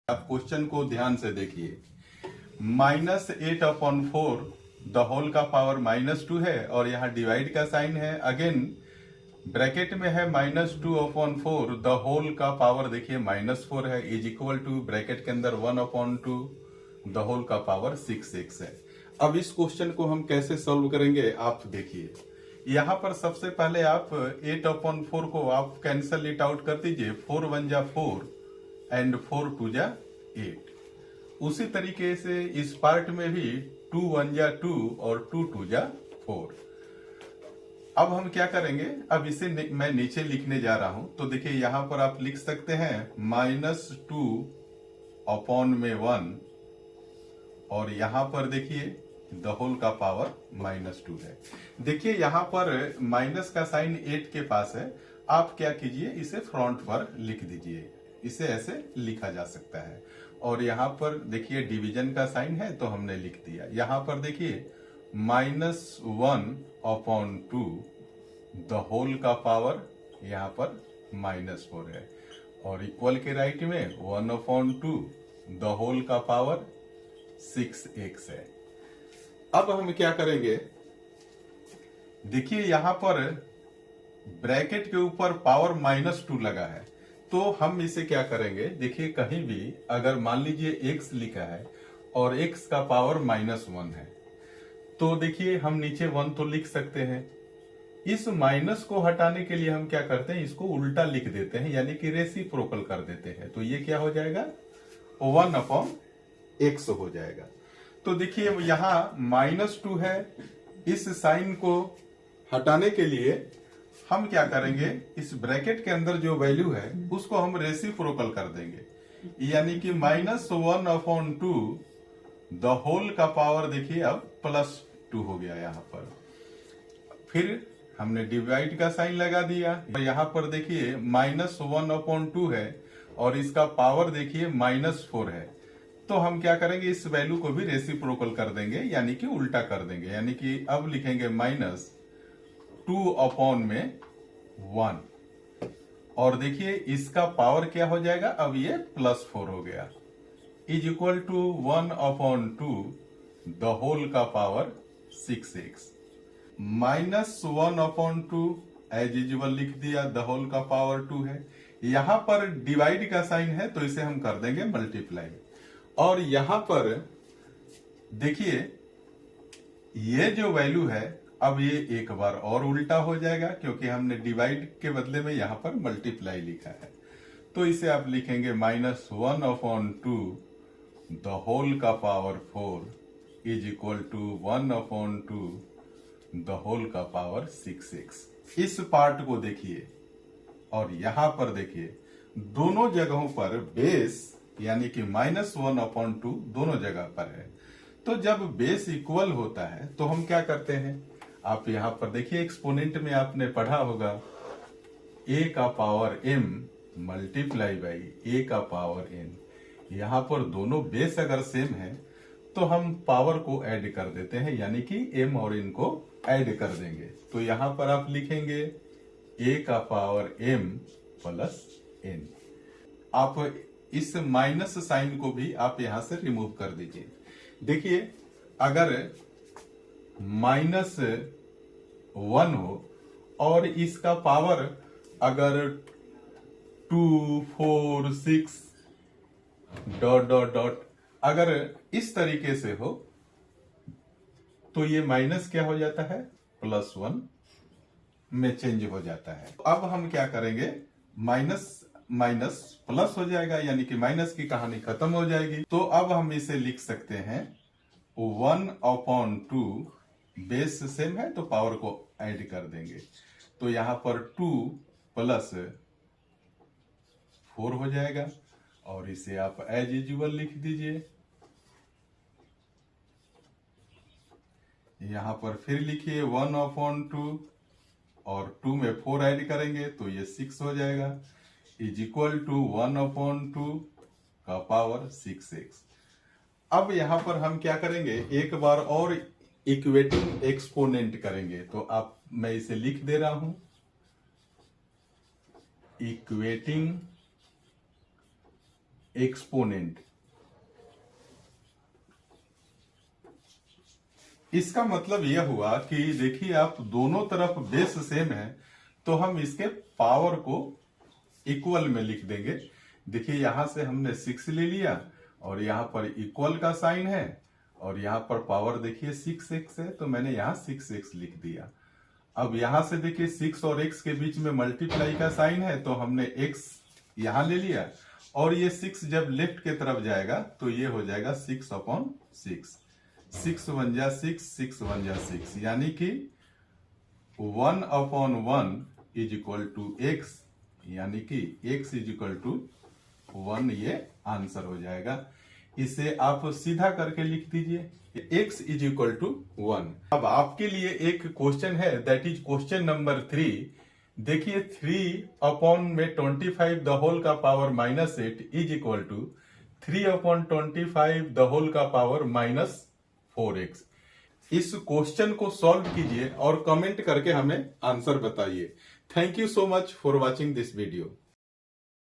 आप क्वेश्चन को ध्यान से देखिए। -8/4 द होल का पावर -2 है और यहाँ डिवाइड का साइन है। अगेन ब्रैकेट में है -2/4 द होल का पावर देखिए -4 है इज इक्वल टू ब्रैकेट के अंदर 1/2 द होल का पावर 6x है। अब इस क्वेश्चन को हम कैसे सॉल्व करेंगे आप देखिए। यहाँ पर सबसे पहले आप 8/4 को आप कैंसल इट आउट कर दीजिए। 4 1 जा 4 एंड 4 2 जा 8। उसी तरीके से इस पार्ट में भी 2 1 जा 2 और 2 2 जा 4। अब हम क्या करेंगे, अब इसे मैं नीचे लिखने जा रहा हूं। तो देखिए यहां पर आप लिख सकते हैं -2/1 और यहां पर देखिए द होल का पावर -2 है। देखिए यहां पर माइनस का साइन 8 के पास है। आप क्या कीजिए, इसे फ्रंट पर लिख दीजिए। इसे ऐसे लिखा जा सकता है। और यहां पर देखिए डिवीजन का साइन है तो हमने लिख दिया। यहां पर देखिए -1/2 द होल का पावर यहां पर -4 है और इक्वल के राइट में 1/2 द होल का पावर 6x है। अब हम क्या करेंगे, देखिए यहां पर ब्रैकेट के ऊपर पावर -2 लगा है तो हम इसे क्या करेंगे, देखिए कहीं भी अगर मान लीजिए x लिखा है और x का पावर -1 है तो देखिए हम नीचे 1 तो लिख सकते हैं। इस माइनस को हटाने के लिए हम क्या करते हैं, इसको उल्टा लिख देते हैं यानी कि रेसिप्रोकल कर देते हैं। तो ये क्या हो जाएगा, 1/x हो जाएगा। तो देखिए यहां -2 है। इस साइन को हटाने के लिए हम क्या करेंगे, इस ब्रैकेट के अंदर जो वैल्यू है उसको हम रेसिप्रोकल कर देंगे यानी कि -1/2 द होल का पावर देखिए अब +2 हो गया। यहां पर फिर हमने डिवाइड का साइन लगा दिया। यहां पर देखिए -1/2 है और इसका पावर देखिए -4 है। तो हम क्या करेंगे, इस वैल्यू को भी रेसिप्रोकल कर देंगे यानी कि उल्टा कर देंगे। यानी कि अब लिखेंगे -2/1 और देखिए इसका पावर क्या हो जाएगा, अब ये +4 हो गया is equal to 1/2 the whole का पावर 6x। -1/2 एज यूजुअल लिख दिया, द होल का पावर 2 है। यहां पर डिवाइड का साइन है तो इसे हम कर देंगे मल्टीप्लाई। और यहां पर देखिए ये जो वैल्यू है अब ये एक बार और उल्टा हो जाएगा क्योंकि हमने डिवाइड के बदले में यहां पर मल्टीप्लाई लिखा है। तो इसे आप लिखेंगे -1/2 द होल का power 4 is equal to 1/2 the whole का पावर 6x। इस पार्ट को देखिए और यहां पर देखिए दोनों जगहों पर बेस यानी कि -1/2 दोनों जगह पर है। तो जब बेस इक्वल होता है तो हम क्या करते हैं, आप यहां पर देखिए एक्सपोनेंट में आपने पढ़ा होगा a का power m multiply by a का पावर n। यहां पर दोनों बेस अगर सेम है तो हम पावर को ऐड कर देते हैं यानी कि m और n को ऐड कर देंगे। तो यहां पर आप लिखेंगे a का पावर m प्लस n। आप इस माइनस साइन को भी आप यहां से रिमूव कर दीजिए। देखिए अगर -1 हो और इसका पावर अगर 2 4 6 ... अगर इस तरीके से हो तो ये माइनस क्या हो जाता है, +1 में चेंज हो जाता है। अब हम क्या करेंगे, माइनस माइनस प्लस हो जाएगा यानी कि माइनस की कहानी खत्म हो जाएगी। तो अब हम इसे लिख सकते हैं 1/2 बेस सेम है तो पावर को ऐड कर देंगे। तो यहां पर 2 + 4 हो जाएगा और इसे आप एज यूजुअल लिख दीजिए। यहां पर फिर लिखिए 1/2 और 2 में 4 ऐड करेंगे तो ये 6 हो जाएगा इज इक्वल टू 1/2 का पावर 6x। अब यहां पर हम क्या करेंगे, एक बार और इक्वेटिंग एक्सपोनेंट करेंगे। तो आप, मैं इसे लिख दे रहा हूं, इक्वेटिंग एक्सपोनेंट। इसका मतलब यह हुआ कि देखिए आप दोनों तरफ बेस सेम है तो हम इसके पावर को इक्वल में लिख देंगे। देखिए यहां से हमने 6 ले लिया और यहां पर इक्वल का साइन है और यहां पर पावर देखिए 6x है तो मैंने यहां 6x लिख दिया। अब यहां से देखिए 6 और x के बीच में मल्टीप्लाई का साइन है तो हमने x यहां ले लिया और ये 6 जब लेफ्ट के तरफ जाएगा तो ये हो जाएगा 6/6। 6 1 जा 6, 6 1 जा 6, यानी कि 1/1 इज इक्वल टू x, यानी कि x इज इक्वल टू 1, ये आंसर हो जाएगा। इसे आप सीधा करके लिख दीजिए x इज इक्वल टू 1। अब आपके लिए एक क्वेश्चन है, दैट इज क्वेश्चन नंबर 3। देखिए 3/25 द होल का power -8 is equal to 3/25 the whole का पावर -4x। इस क्वेश्चन को सॉल्व कीजिए और कमेंट करके हमें आंसर बताइए। Thank you so much for watching this video.